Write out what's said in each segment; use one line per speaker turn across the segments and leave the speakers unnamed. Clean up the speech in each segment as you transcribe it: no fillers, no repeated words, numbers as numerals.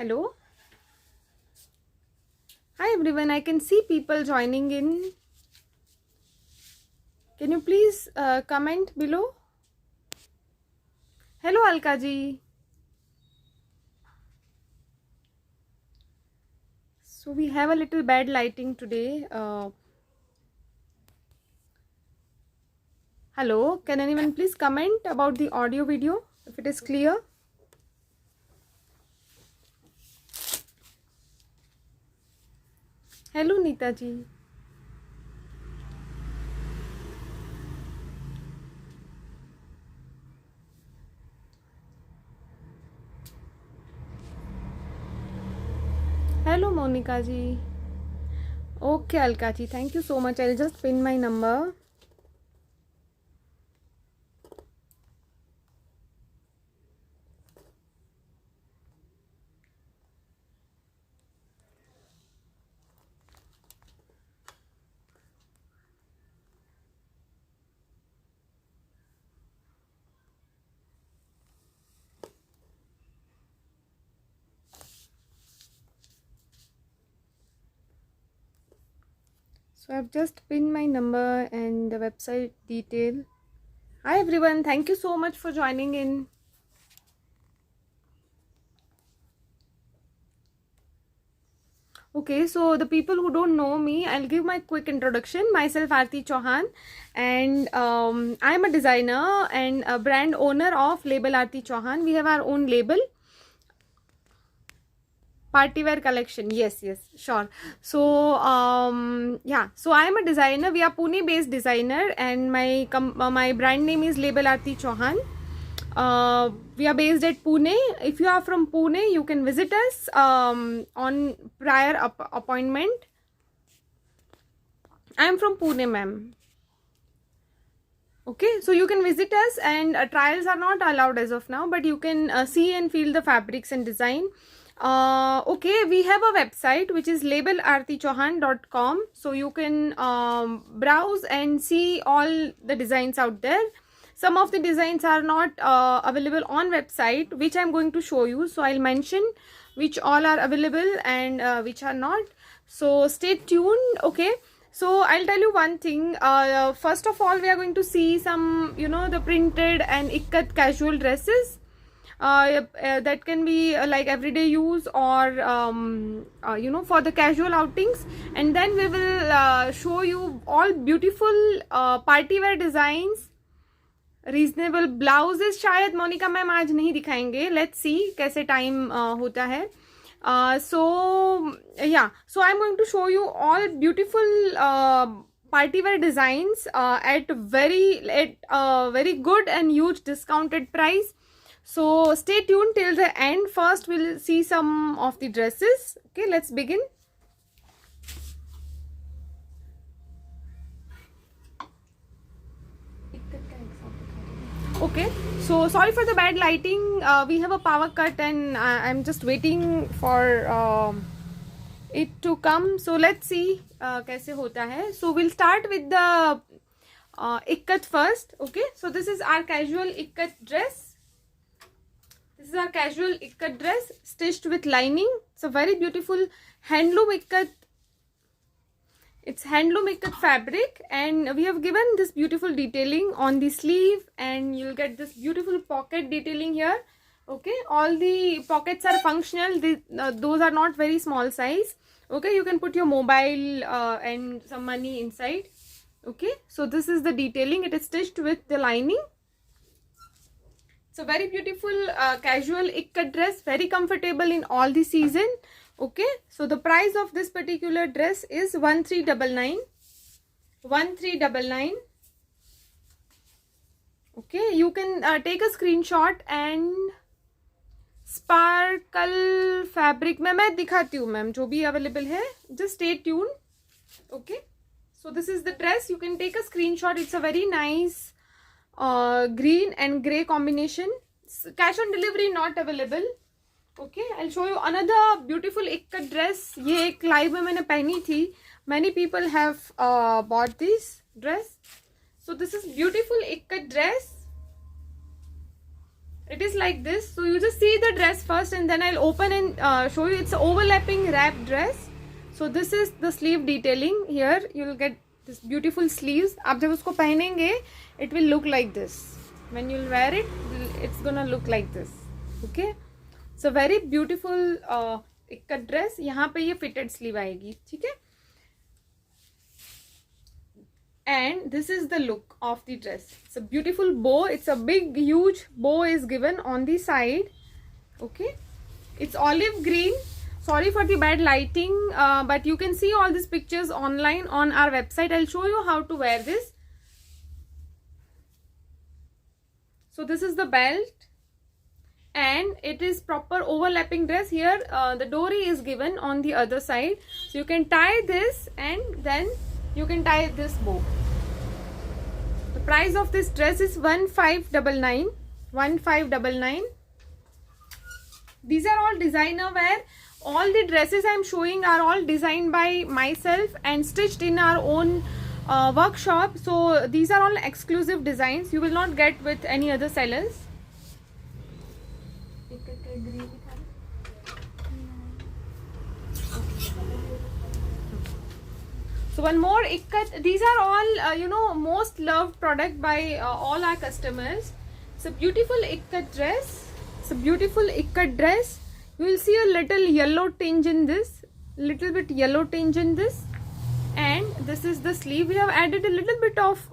Hello. Hi everyone. I can see people joining in. Can you please comment below? Hello Alka ji. So we have a little bad lighting today. Hello. Can anyone please comment about the audio video if it is clear? Hello Neeta ji. Hello Monica ji. Okay Alka ji. Thank you so much. I'll just pin my number. So I've just pinned my number and the website detail. Hi everyone. Thank you so much for joining in. Okay, so the people who don't know me, I'll give my quick introduction. Myself, Aarti Chauhan, and I am a designer and a brand owner of label Aarti Chauhan. We have our own label, party wear collection. Yes, sure. So yeah, so I am a designer. We are Pune based designer, and my brand name is label Aarti Chauhan. We are based at Pune. If you are from Pune, you can visit us on prior appointment. I am from Pune, ma'am. Okay, so you can visit us, and trials are not allowed as of now, but you can see and feel the fabrics and design. Okay, we have a website which is labelartichauhan.com, so you can browse and see all the designs out there. Some of the designs are not available on website, which I'm going to show you. So I'll mention which all are available and which are not. So stay tuned. Okay. So I'll tell you one thing. First of all, we are going to see some, the printed and ikat casual dresses. That can be like everyday use or for the casual outings, and then we will show you all beautiful party wear designs. Reasonable blouses शायद Monika ma'am आज नहीं दिखाएंगे. Let's see कैसे time होता है. So yeah, so I'm going to show you all beautiful party wear designs at very good and huge discounted price. So stay tuned till the end. First we'll see some of the dresses. Okay, let's begin. Okay, so sorry for the bad lighting. We have a power cut and I'm just waiting for it to come. So let's see कैसे होता है. So we'll start with the ikkat first. Okay, so this is our casual ikkat dress. This is our casual ikkat dress stitched with lining. It's a very beautiful handloom ikkat. It's handloom ikat fabric, and we have given this beautiful detailing on the sleeve, and you'll get this beautiful pocket detailing here. Okay, all the pockets are functional. Those are not very small size. Okay, you can put your mobile and some money inside. Okay, so this is the detailing. It is stitched with the lining. It's a very beautiful casual ikat dress, very comfortable in all the season. Okay, so the price of this particular dress is 1399. 1399. Okay, you can take a screenshot and sparkle fabric में मैं दिखाती हूँ ma'am जो भी available है. Just stay tuned. Okay, so this is the dress. You can take a screenshot. It's a very nice green and gray combination. Cash on delivery not available. Okay, I'll show you another beautiful ikat dress. ये एक live में मैंने पहनी थी. Many people have bought this dress. So this is beautiful ikat dress. It is like this. So you just see the dress first and then I'll open and show you. It's an overlapping wrap dress. So this is the sleeve detailing. Here you will get this beautiful sleeves. आप जब उसको पहनेंगे it will look like this. When you'll wear it, it's gonna look like this. Okay. So very beautiful ikat dress. यहाँ पे ये fitted sleeve आएगी. ठीक है. And this is the look of the dress. It's a beautiful bow. It's a big huge bow is given on the side. Okay, it's olive green. Sorry for the bad lighting, but you can see all these pictures online on our website. I'll show you how to wear this. So this is the belt and it is proper overlapping dress. Here the dory is given on the other side, so you can tie this and then you can tie this bow. The price of this dress is 1599. 1599. These are all designer wear. All the dresses I am showing are all designed by myself and stitched in our own workshop. So these are all exclusive designs. You will not get with any other sellers. So one more ikkat. These are all most loved product by all our customers. It's a beautiful ikkat dress. It's a beautiful ikkat dress. You will see a little yellow tinge in this, little bit yellow tinge in this, and this is the sleeve. We have added a little bit of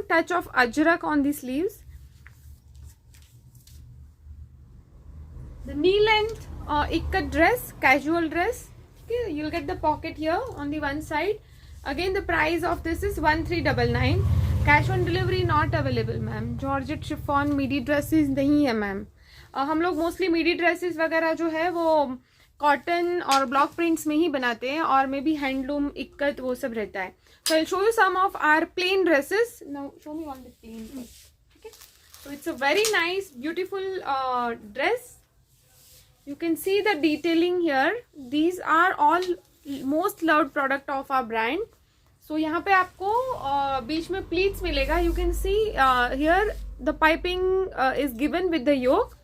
touch of ajrak on the sleeves. The knee length ikkat dress, casual dress. Okay, you'll get the pocket here on the one side. Again, the price of this is 1399. Cash on delivery not available, ma'am. Georgette chiffon midi dresses नहीं है, ma'am. हम लोग mostly midi dresses वगैरह जो है वो cotton और block prints में ही बनाते हैं और मे बी हैंडलूम इक्कत वो सब रहता है. So I'll show you some of our plain dresses. Now show me all the plain dress. Okay, so it's a very nice beautiful dress. You can see the detailing here. These are all most loved product of our brand. So यहाँ पे आपको बीच में pleats मिलेगा. You can see here the piping is given with the yoke.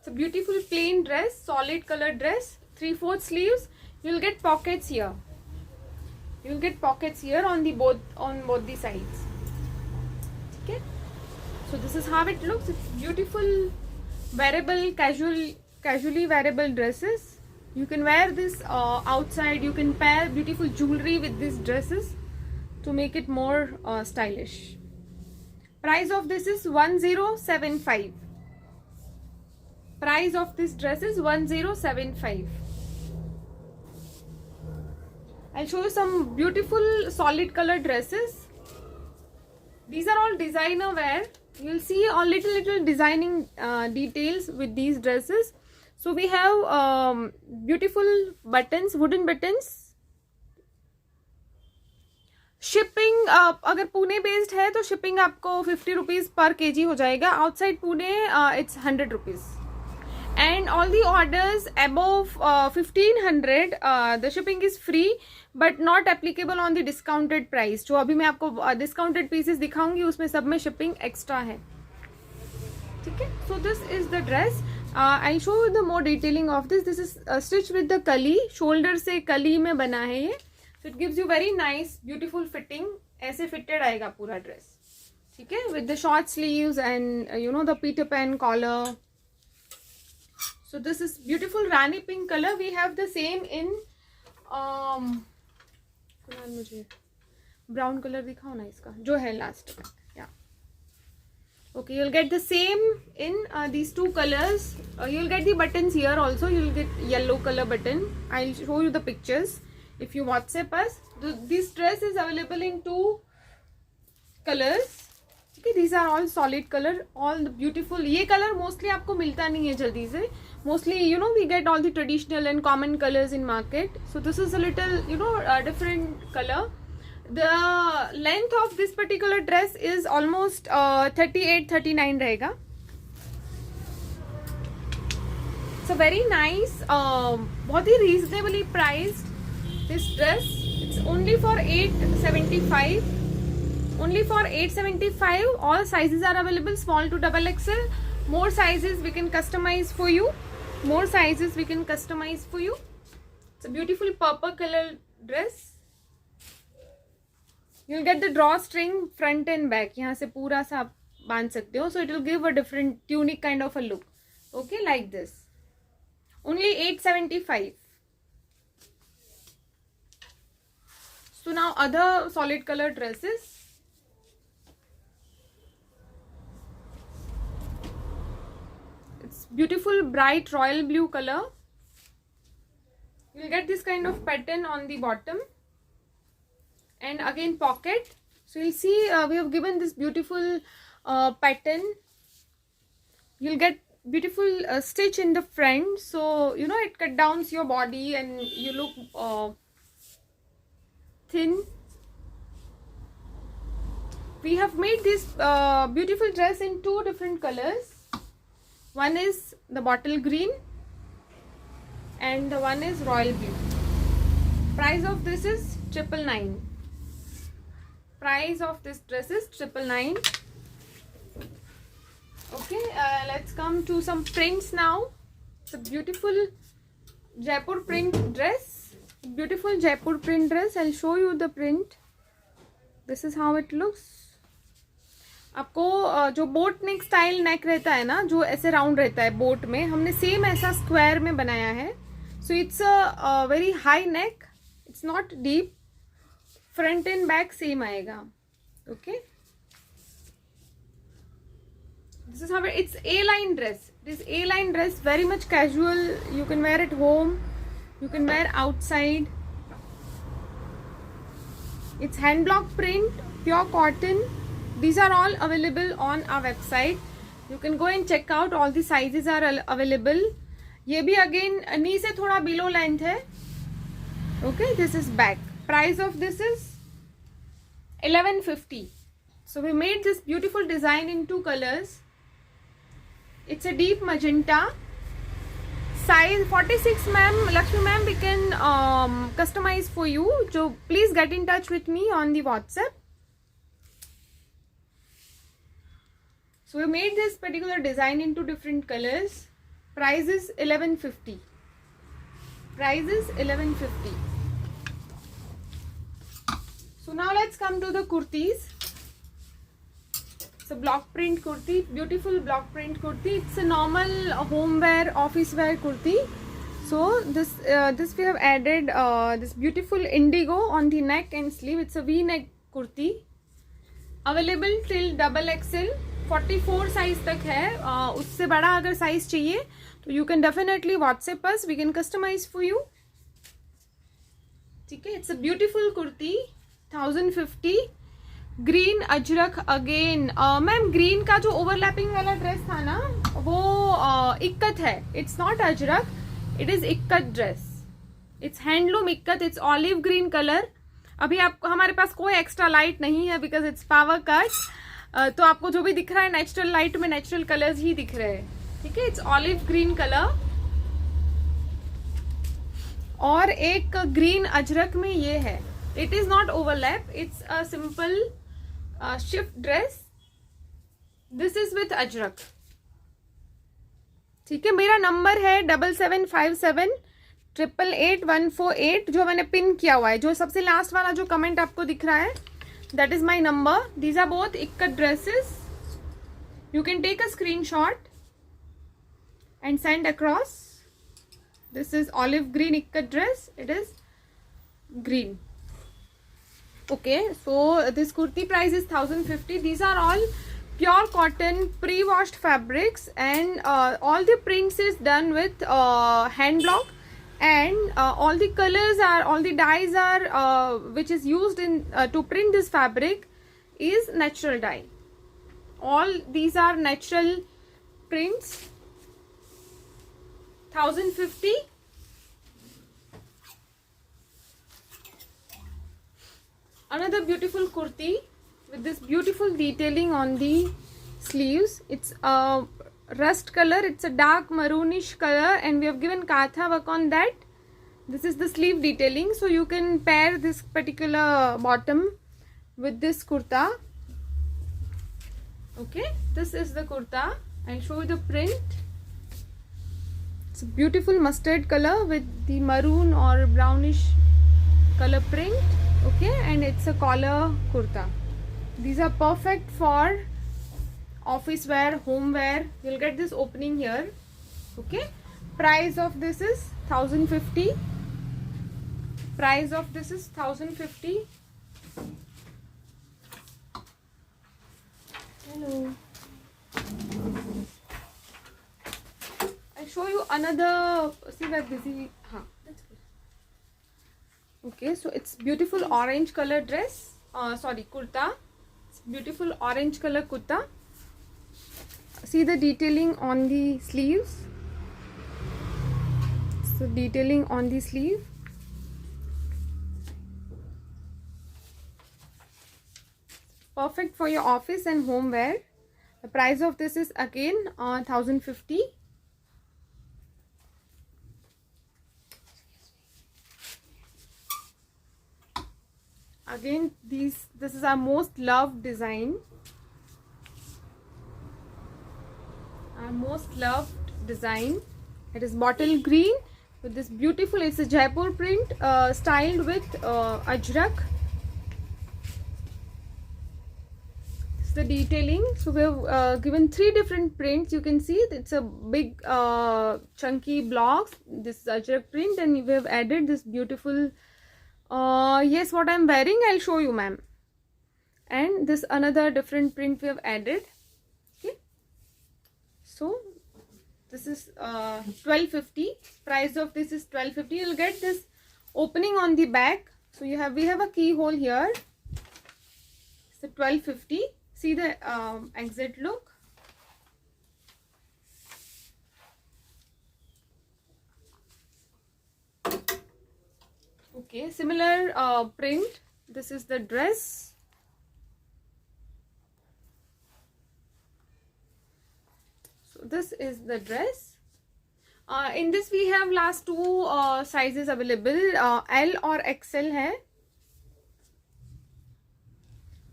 It's a beautiful plain dress, solid color dress, 3/4 sleeves. You'll get pockets here. You'll get pockets here on both the sides. Okay. So this is how it looks. It's beautiful, wearable, casually wearable dresses. You can wear this outside. You can pair beautiful jewelry with these dresses to make it more stylish. Price of this is 1075. Price of this dress is 1075. I'll show you some beautiful solid color dresses. These are all designer wear. You'll see all little designing details with these dresses. So we have beautiful buttons, wooden buttons. Shipping अगर Pune based है तो shipping आपको 50 rupees पर KG हो जाएगा. Outside Pune it's 100 rupees. And all the orders above 1500 the shipping is free but not applicable on the discounted price. जो अभी मैं आपको discounted pieces दिखाऊंगी उसमें सब में shipping extra है. ठीक है. So this is the dress. I'll show you the more detailing of this. This is stitched with the कली. Shoulder से कली में बना है ये. So it gives you very nice beautiful fitting. ऐसे fitted आएगा पूरा dress. ठीक है. With the short sleeves and the Peter Pan collar. So this is beautiful Rani pink color. We have the same in मुझे brown color दिखाओ ना इसका जो है last में. Yeah. Okay, you'll get the same in these two colors. You'll get the buttons here also. You'll get yellow color button. I'll show you the pictures if you WhatsApp us. This dress is available in two colors. Okay, these are all solid color, all the beautiful. ये color mostly आपको मिलता नहीं है जल्दी से. Mostly, we get all the traditional and common colors in market. So this is a little, a different color. The length of this particular dress is almost 38-39 रहेगा. It's a very nice, बहुत ही reasonably priced this dress. It's only for 875. only for 875. All sizes are available, small to double XL. More sizes we can customize for you. More sizes we can customize for you. It's a beautiful purple color dress. You'll get the drawstring front and back. यहाँ से पूरा सा आप बांध सकते हो. So it will give a different tunic kind of a look. Okay, like this. Only 875. So now other solid color dresses. It's beautiful bright royal blue color. You'll get this kind of pattern on the bottom. And again pocket. So you'll see we have given this beautiful pattern. You'll get beautiful stitch in the front. So you know it cut down your body and you look thin. We have made this beautiful dress in two different colors. One is the bottle green and the one is royal blue. Price of this is 999. Price of this dress is 999. Okay, let's come to some prints now. It's a beautiful Jaipur print dress. Beautiful Jaipur print dress. I'll show you the print. This is how it looks. आपको जो boat नेक style नेक रहता है ना, जो ऐसे round रहता है boat में, हमने सेम ऐसा स्क्वायर में बनाया है. So it's a very high neck. It's not deep. Front and back same आएगा. Okay, this is how it's A-line dress. This A-line dress, very much casual. You can wear at home. You can wear outside. It's hand block print, pure cotton. These are all available on our website. You can go and check out. All the sizes are available. ये भी again knee से थोड़ा below length है. Okay, this is back. Price of this is 1150. So we made this beautiful design in two colors. It's a deep magenta. Size 46 ma'am, Lakshmi ma'am, we can customize for you. So please get in touch with me on the WhatsApp. So we made this particular design into different colors. Price is 1150. Price is 1150. So now let's come to the kurtis. It's a block print kurti, beautiful block print kurti. It's a normal home wear, office wear kurti. So this we have added this beautiful indigo on the neck and sleeve. It's a V-neck kurti. Available till double XL. 44 size तक है. उससे बड़ा अगर size चाहिए तो you can definitely WhatsApp us. We can customize for you. ठीक है. It's a beautiful kurti. 1050. Green Ajrak again. Ma'am green का जो ओवरलैपिंग वाला ड्रेस था ना, वो इक्कत है. It's not Ajrak, it is ikat dress. It's handloom ikat. It's olive green colour. अभी आपको हमारे पास कोई एक्स्ट्रा लाइट नहीं है बिकॉज इट्स पावर कट. तो आपको जो भी दिख रहा है नेचुरल लाइट में नेचुरल कलर्स ही दिख रहे हैं. ठीक है. It's olive green colour. और एक ग्रीन अजरक में ये है. It is not overlap. It's a simple shift dress. This is with Ajrak. ठीक है. मेरा नंबर है 7757888148 जो मैंने पिन किया हुआ है. जो सबसे लास्ट वाला जो कमेंट आपको दिख रहा है, that is my number. These are both ikat dresses. You can take a screenshot and send across. This is olive green ikat dress. It is green. Okay, so this kurti price is 1050. These are all pure cotton pre-washed fabrics, and all the prints is done with hand block, and all the colors are, all the dyes are which is used in to print this fabric is natural dye. All these are natural prints. 1050. Another beautiful kurti with this beautiful detailing on the sleeves. It's a rust color. It's a dark maroonish color, and we have given katha work on that. This is the sleeve detailing. So you can pair this particular bottom with this kurta. Okay, this is the kurta. I'll show you the print. It's a beautiful mustard color with the maroon or brownish color print. Okay, and it's a collar kurta. These are perfect for office wear, home wear. You'll get this opening here. Okay, price of this is 1050. Price of this is 1050. Hello. I'll show you another. See, we're busy. Huh. That's good. Okay, so it's beautiful orange color dress. Sorry, kurta. It's beautiful orange color kurta. See the detailing on the sleeves. So detailing on the sleeve. Perfect for your office and home wear. The price of this is again 1050. Again, this is our most loved design. Our most loved design. It is bottle green with this beautiful. It's a Jaipur print styled with ajrak. The detailing, so we have given 3 different prints. You can see it's a big chunky blocks, this ajrak print, and we have added this beautiful yes, what I'm wearing I'll show you, ma'am. And this another different print we have added. Okay, so this is 1250. Price of this is 1250. You'll get this opening on the back. So we have a keyhole here. It's 1250. See the exit look. Okay, similar print. This is the dress. So this is the dress. In this we have last 2 sizes available. L or XL hai.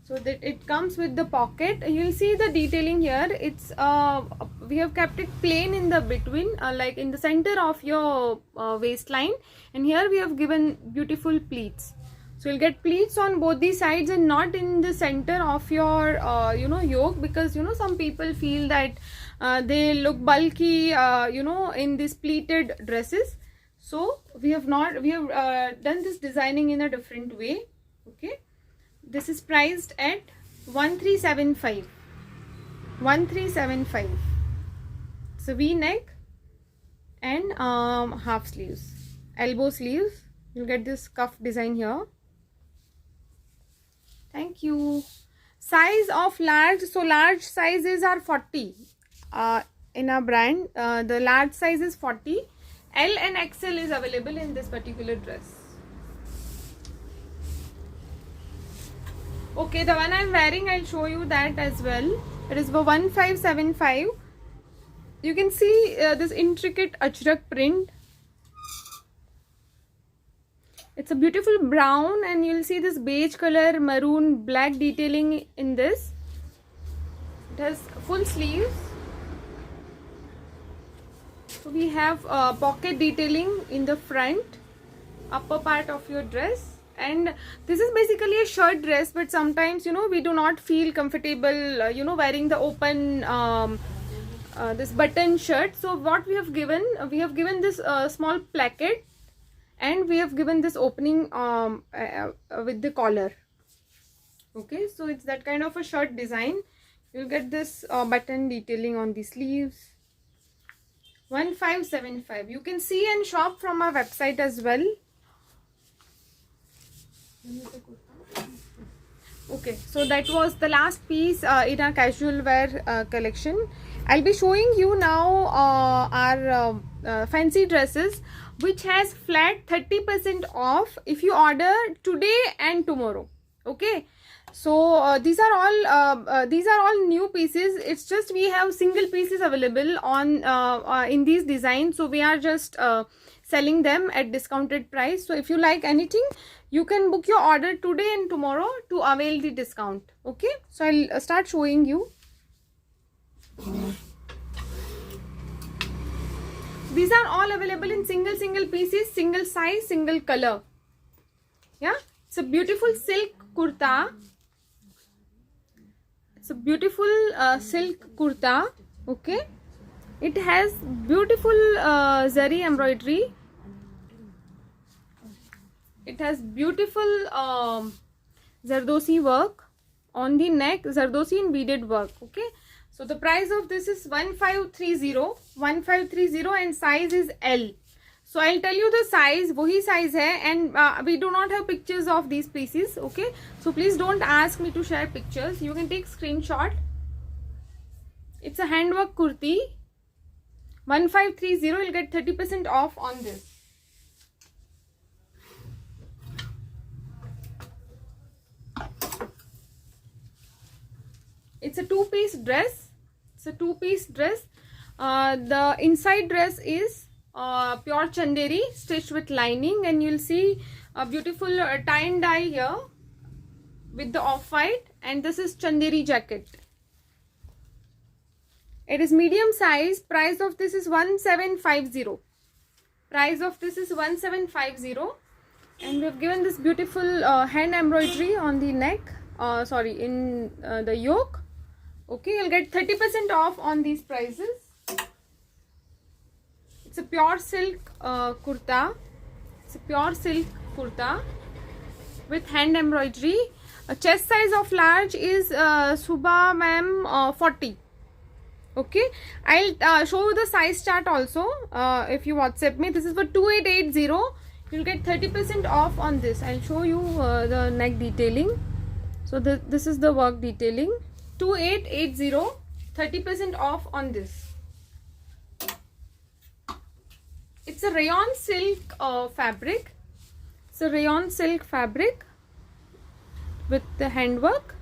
So that it comes with the pocket. You'll see the detailing here. It's we have kept it plain in the between, like in the center of your waistline, and here we have given beautiful pleats. So you'll get pleats on both the sides and not in the center of your yoke, because some people feel that they look bulky in these pleated dresses. So we have done this designing in a different way. Okay. This is priced at 1375. 1375. So V-neck and half sleeves, elbow sleeves. You'll get this cuff design here. Thank you. Size of large. So large sizes are 40 in our brand. The large size is 40. L and XL is available in this particular dress. Okay, the one I'm wearing, I'll show you that as well. It is for 1575. You can see this intricate ajrak print. It's a beautiful brown, and you'll see this beige color, maroon, black detailing in this. It has full sleeves. So we have pocket detailing in the front, upper part of your dress. And this is basically a shirt dress, but sometimes we do not feel comfortable wearing the open this button shirt. So what we have given this small placket, and we have given this opening with the collar. Okay, so it's that kind of a shirt design. You'll get this button detailing on the sleeves. 1575. You can see and shop from our website as well. Okay, so that was the last piece in our casual wear collection. I'll be showing you now our fancy dresses, which has flat 30% off if you order today and tomorrow. Okay, so these are all new pieces. It's just we have single pieces available on in these designs, so we are just selling them at discounted price. So if you like anything, you can book your order today and tomorrow to avail the discount. Okay, so I'll start showing you. These are all available in single pieces, single size, single color. Yeah, it's a beautiful silk kurta. It's a beautiful silk kurta. Okay, it has beautiful zari embroidery. It has beautiful Zardosi work on the neck, Zardosi and beaded work. Okay, so the price of this is 1530 and size is L. So I'll tell you the size, wahi size hai, and we do not have pictures of these pieces. Okay, so please don't ask me to share pictures. You can take screenshot. It's a handwork kurti. 1530, you'll get 30% off on this. It's a two-piece dress. It's a two-piece dress. The inside dress is pure chanderi stitched with lining, and you'll see a beautiful tie and dye here with the off-white, and this is chanderi jacket. It is medium size. Price of this is 1750. Price of this is 1750, and we have given this beautiful hand embroidery on the neck. In the yoke. Okay, you'll get 30% off on these prices. It's a pure silk kurta. It's a pure silk kurta with hand embroidery. A chest size of large is Subha ma'am 40. Okay, I'll show you the size chart also if you WhatsApp me. This is for 2880. You'll get 30% off on this. I'll show you the neck detailing. So this is the work detailing. 2880, 30% off on this. It's a rayon silk fabric. It's a rayon silk fabric with the handwork.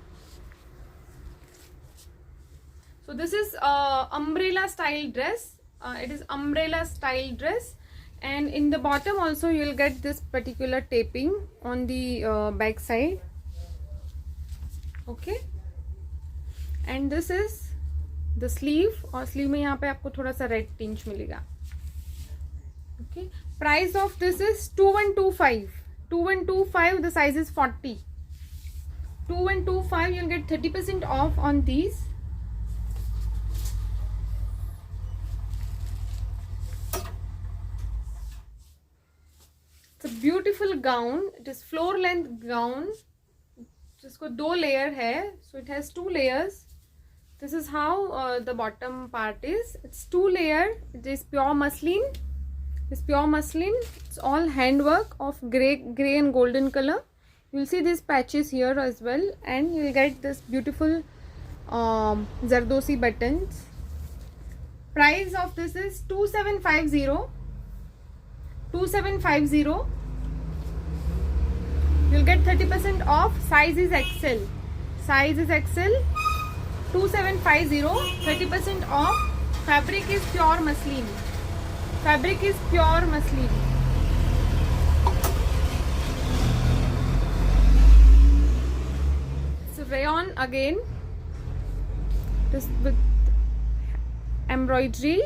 So this is umbrella style dress. It is umbrella style dress, and in the bottom also you will get this particular taping on the back side. Okay, and this is the sleeve, और sleeve में यहाँ पे आपको थोड़ा सा red tinge मिलेगा. Okay, price of this is 2125. 2125. The size is 40. 2125. You'll get 30% off on these. It's a beautiful gown. It is floor length gown. जिसको दो लेयर है, so it has two layers. This is how the bottom part is. It's two layer. It is pure muslin. It's pure muslin. It's all handwork of gray and golden color. You'll see these patches here as well, and you'll get this beautiful Zardosi buttons. Price of this is 2750. 2750. You'll get 30% off. Size is XL. Size is XL. 2750. 30% off. Fabric is pure muslin. Fabric is pure muslin. So rayon again. This with embroidery.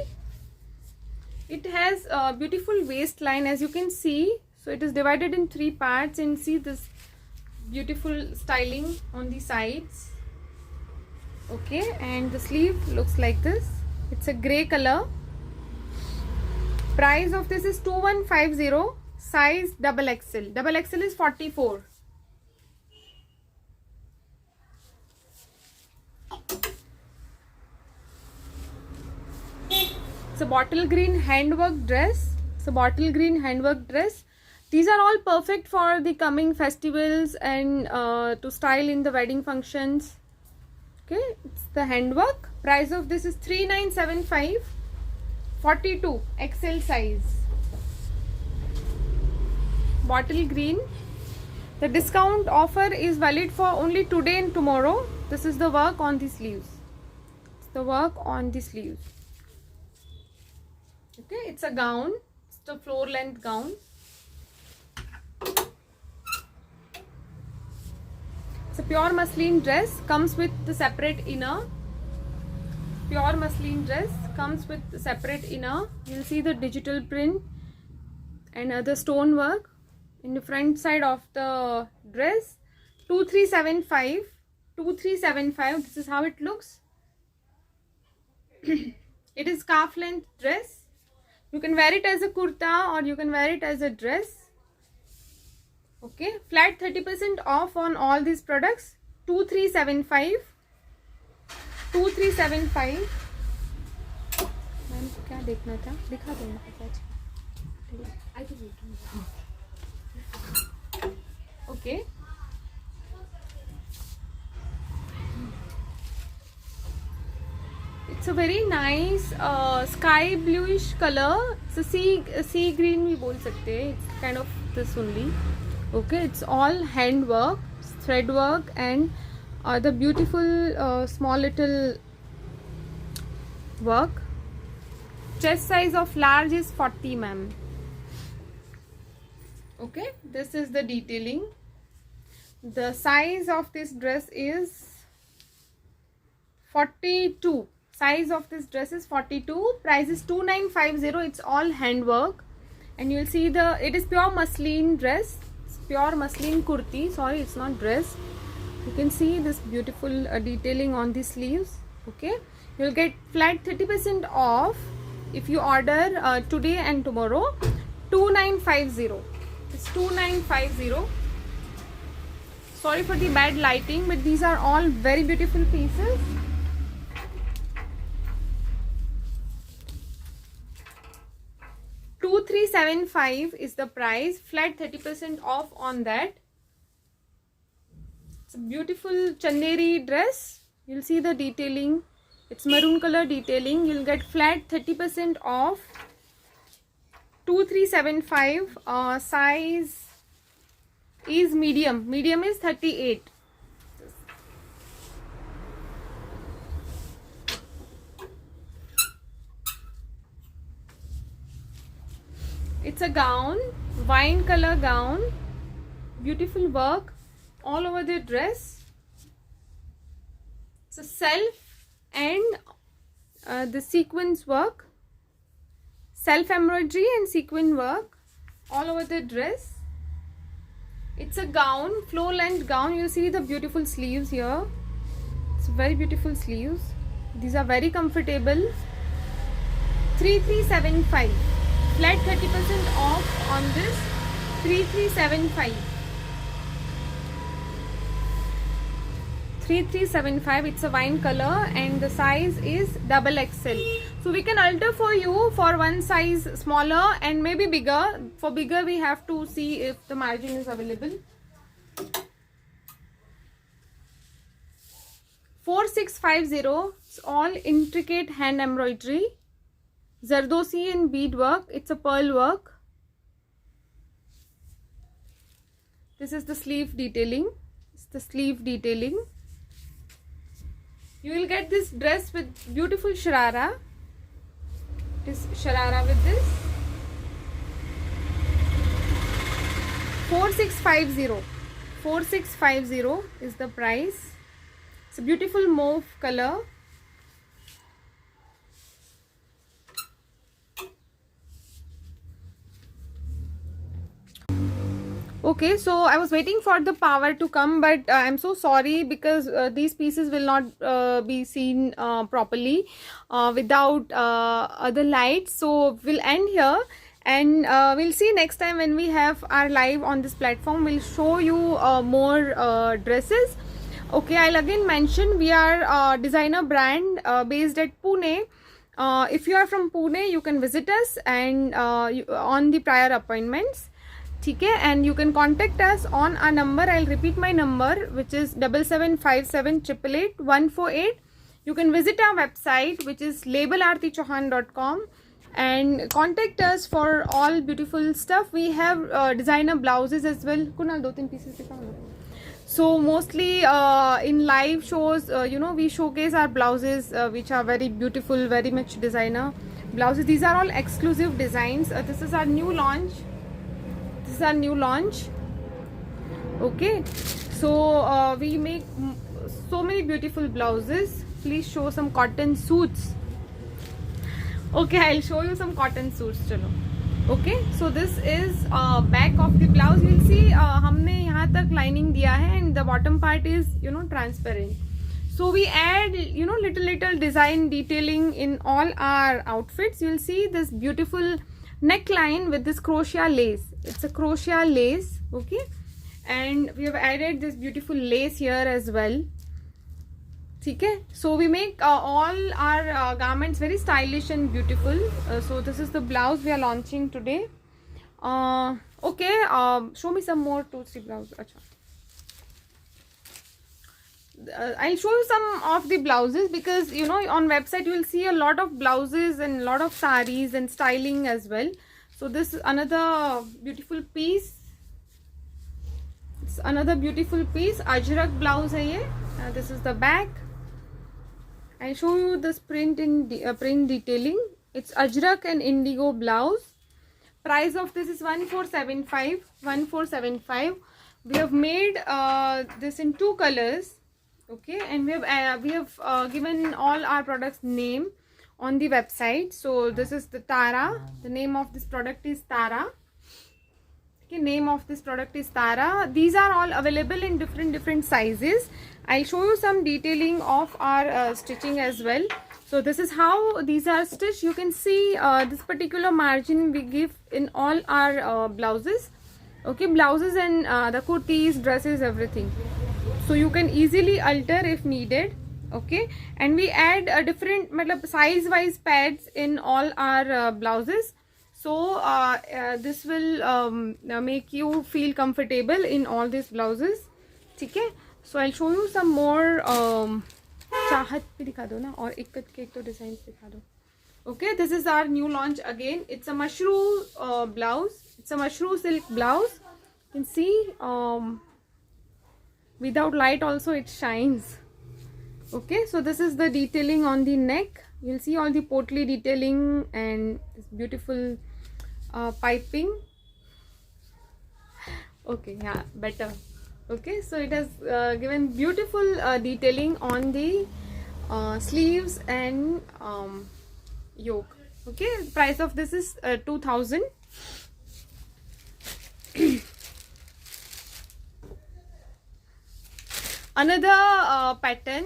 It has a beautiful waistline, as you can see. So it is divided in three parts, and see this beautiful styling on the sides. Okay, and the sleeve looks like this. It's a grey color. Price of this is 2150. Size double XL. Double XL is 44. It's a bottle green handwork dress. It's a bottle green handwork dress. These are all perfect for the coming festivals and to style in the wedding functions. Okay, it's the handwork. Price of this is 3975. 42 XL size. Bottle green. The discount offer is valid for only today and tomorrow. This is the work on the sleeves. It's the work on the sleeves. Okay, it's a gown. It's a floor length gown. It's a pure muslin dress. Comes with the separate inner. pure muslin dress, comes with separate inner. You'll see the digital print and other stone work in the front side of the dress. 2375. 2375. This is how it looks. It is calf length dress. You can wear it as a kurta or you can wear it as a dress. Okay, flat 30% off on all these products. 2375. 2375. Ma'am क्या देखना था, दिखा दो okay. It's a very nice sky bluish color. It's a sea green भी बोल सकते हैं. It's kind of this only. Okay, it's all hand work, thread work, and the beautiful small little work. Chest size of large is 40, ma'am. Okay, this is the detailing. The size of this dress is 42. Size of this dress is 42. Price is 2950. It's all handwork, and you'll see it is pure muslin dress. It's pure muslin kurti. Sorry, it's not dress. You can see this beautiful detailing on the sleeves. Okay, you'll get flat 30% off if you order today and tomorrow. 2950. It's 2950. Sorry for the bad lighting, but these are all very beautiful pieces. $2375 is the price. Flat 30% off on that. It's a beautiful chanderi dress. You'll see the detailing. It's maroon color detailing. You'll get flat 30% off. 2375. Size is medium. Medium is 38. It's a gown, wine color gown, beautiful work all over the dress. It's a self and the sequins work, self embroidery and sequin work all over the dress. It's a gown, floor length gown. You see the beautiful sleeves here. It's very beautiful sleeves. These are very comfortable. 3375. Flat 30% off on this. 3375. 3375. It's a wine color and the size is double XL. So we can alter for you for one size smaller and maybe bigger. For bigger we have to see if the margin is available. 4650. It's all intricate hand embroidery. Zardosi and bead work. It's a pearl work. This is the sleeve detailing. It's the sleeve detailing. You will get this dress with beautiful sharara. It is sharara with this. 4650. 4650 is the price. It's a beautiful mauve color. Okay, so I was waiting for the power to come, but I'm so sorry because these pieces will not be seen properly without other lights. So we'll end here and we'll see next time when we have our live on this platform. We'll show you more dresses. Okay, I'll again mention we are a designer brand based at Pune. If you are from Pune, you can visit us and on the prior appointments. Okay, and you can contact us on our number. I'll repeat my number, which is 7757888148. You can visit our website, which is labelartichauhan.com, and contact us for all beautiful stuff. We have designer blouses as well. Kunal, 2-3 pieces. So mostly in live shows, we showcase our blouses, which are very beautiful, very much designer blouses. These are all exclusive designs. This is our new launch. This is our new launch. Okay, so we make so many beautiful blouses. please show some cotton suits. Okay, I'll show you some cotton suits. चलो. Okay, so this is back of the blouse. You'll see हमने यहाँ तक lining दिया है and the bottom part is transparent. So we add little design detailing in all our outfits. You'll see this beautiful neckline with this crochet lace. It's a crochet lace, okay, and we have added this beautiful lace here as well. Okay, so we make all our garments very stylish and beautiful. So this is the blouse we are launching today. Okay, show me some more 2-3 blouses. Achha. I'll show you some of the blouses because on website you will see a lot of blouses and a lot of saris and styling as well. So this is another beautiful piece. It's another beautiful piece. Ajrak blouse hai ye. This is the back. I'll show you this print in print detailing. It's Ajrak and indigo blouse. Price of this is 1475. 1475. We have made this in 2 colors. Okay, and we have given all our products name on the website. So this is the Tara. The name of this product is Tara. Okay, name of this product is Tara. These are all available in different sizes. I'll show you some detailing of our stitching as well. So this is how these are stitched. You can see this particular margin we give in all our blouses. Okay, blouses and the kurtis, dresses, everything. So you can easily alter if needed. Okay, and we add different size wise pads in all our blouses. So this will make you feel comfortable in all these blouses. Okay, so I'll show you some more चाहत भी दिखा दो ना और इक्कत के एक तो design दिखा दो. Okay, this is our new launch again. It's a mushroom blouse. It's a mushroom silk blouse. You can see without light also it shines. Okay, so this is the detailing on the neck. You'll see all the potly detailing and this beautiful piping. Okay, yeah, better. Okay, so it has given beautiful detailing on the sleeves and yoke. Okay, price of this is 2000. Another pattern,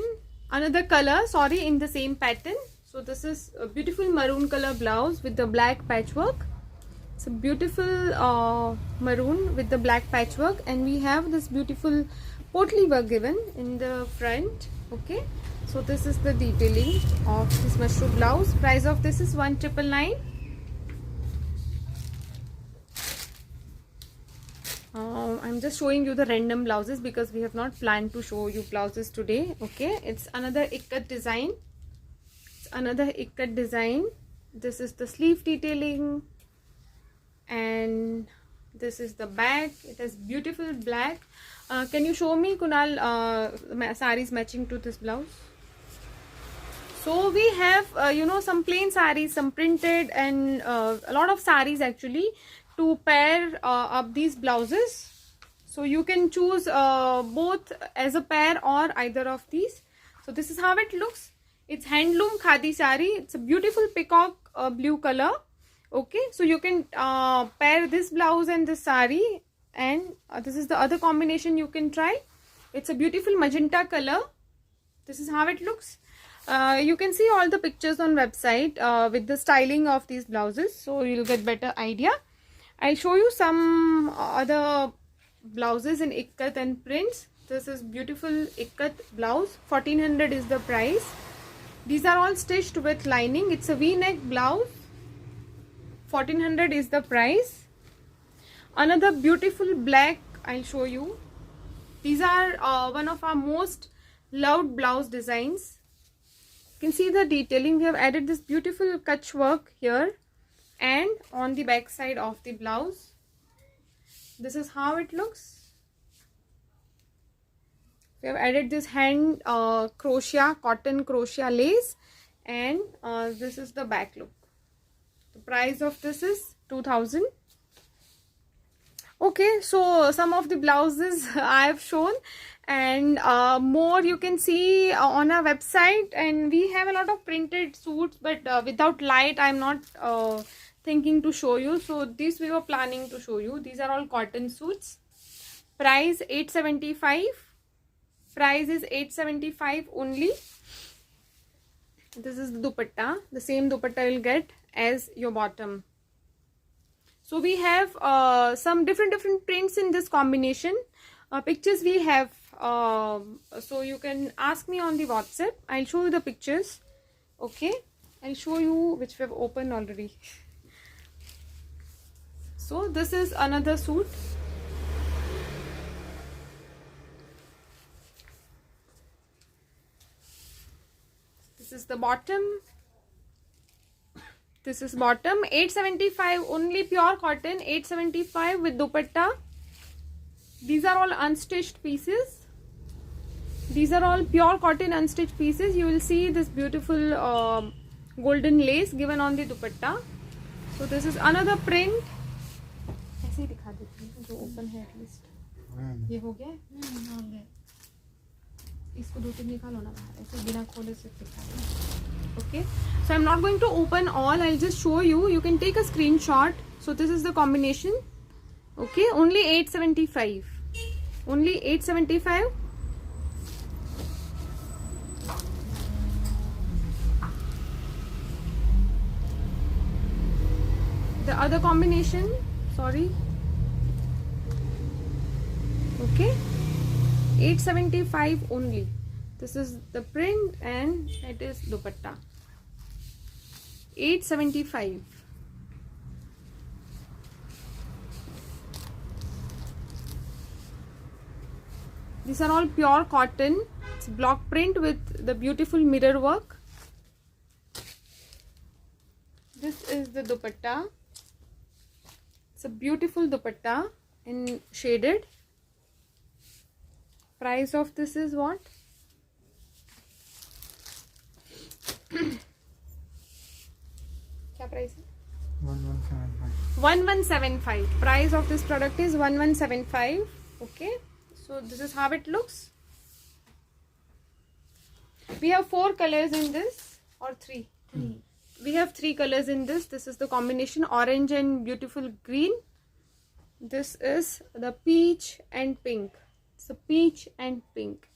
another color, sorry, in the same pattern. So this is a beautiful maroon color blouse with the black patchwork. It's a beautiful maroon with the black patchwork, and we have this beautiful potly work given in the front. Okay, so this is the detailing of this mushroom blouse. Price of this is 1999. I'm just showing you the random blouses because we have not planned to show you blouses today. Okay, it's another ikat design. It's another ikat design. This is the sleeve detailing, and this is the back. It has beautiful black. Can you show me, Kunal, saris matching to this blouse? So we have some plain saris, some printed, and a lot of saris actually to pair up these blouses. So you can choose both as a pair or either of these. So this is how it looks. It's handloom khadi sari. It's a beautiful peacock blue color. Okay, so you can pair this blouse and this sari, and this is the other combination you can try. It's a beautiful magenta color. This is how it looks. You can see all the pictures on website with the styling of these blouses, so you'll get better idea. I'll show you some other blouses in ikat and prints. This is beautiful ikat blouse. 1400 is the price. These are all stitched with lining. It's a V-neck blouse. 1400 is the price. Another beautiful black I'll show you. These are one of our most loved blouse designs. You can see the detailing. We have added this beautiful kutch work here and on the back side of the blouse. This is how it looks. We have added this hand crochet, cotton crochet lace, and this is the back look. The price of this is 2000. Okay, so some of the blouses I have shown, and more you can see on our website, and we have a lot of printed suits, but without light I'm not thinking to show you. So this we were planning to show you. These are all cotton suits. Price 875. Price is 875 only. This is the dupatta. The same dupatta you'll get as your bottom. So we have some different prints in this combination. Pictures we have, so you can ask me on the WhatsApp. I'll show you the pictures. Okay, I'll show you which we have opened already. So this is another suit. This is the bottom. This is bottom. 875 only, pure cotton. 875 with dupatta. These are all unstitched pieces. These are all pure cotton unstitched pieces. You will see this beautiful golden lace given on the dupatta. So this is another print. ऐसे ही दिखा देती हूँ जो open है at least. ये हो गया? हो गया. इसको दो तीन निकालो ना बाहर. ऐसे बिना खोले से दिखा दो. Okay. So I'm not going to open all. I'll just show you. You can take a screenshot. So this is the combination. Okay. Only 875. Only 875. The other combination, sorry. Okay, 875 only. This is the print and it is dupatta. 875. These are all pure cotton. It's block print with the beautiful mirror work. This is the dupatta. It's a beautiful dupatta in shaded. Price of this is what? क्या price है?
1175.
1175. Price of this product is 1175. Okay. So this is how it looks. We have 4 colors in this, or 3. We have 3 colors in this. This is the combination orange and beautiful green. This is the peach and pink. So peach and pink.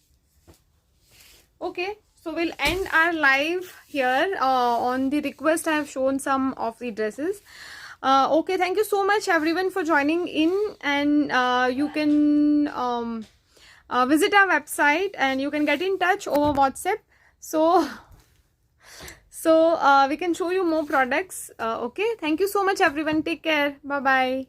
Okay, so we'll end our live here. On the request I have shown some of the dresses. Okay, thank you so much everyone for joining in, and you can visit our website and you can get in touch over WhatsApp. So we can show you more products. Okay, thank you so much everyone. Take care. Bye bye.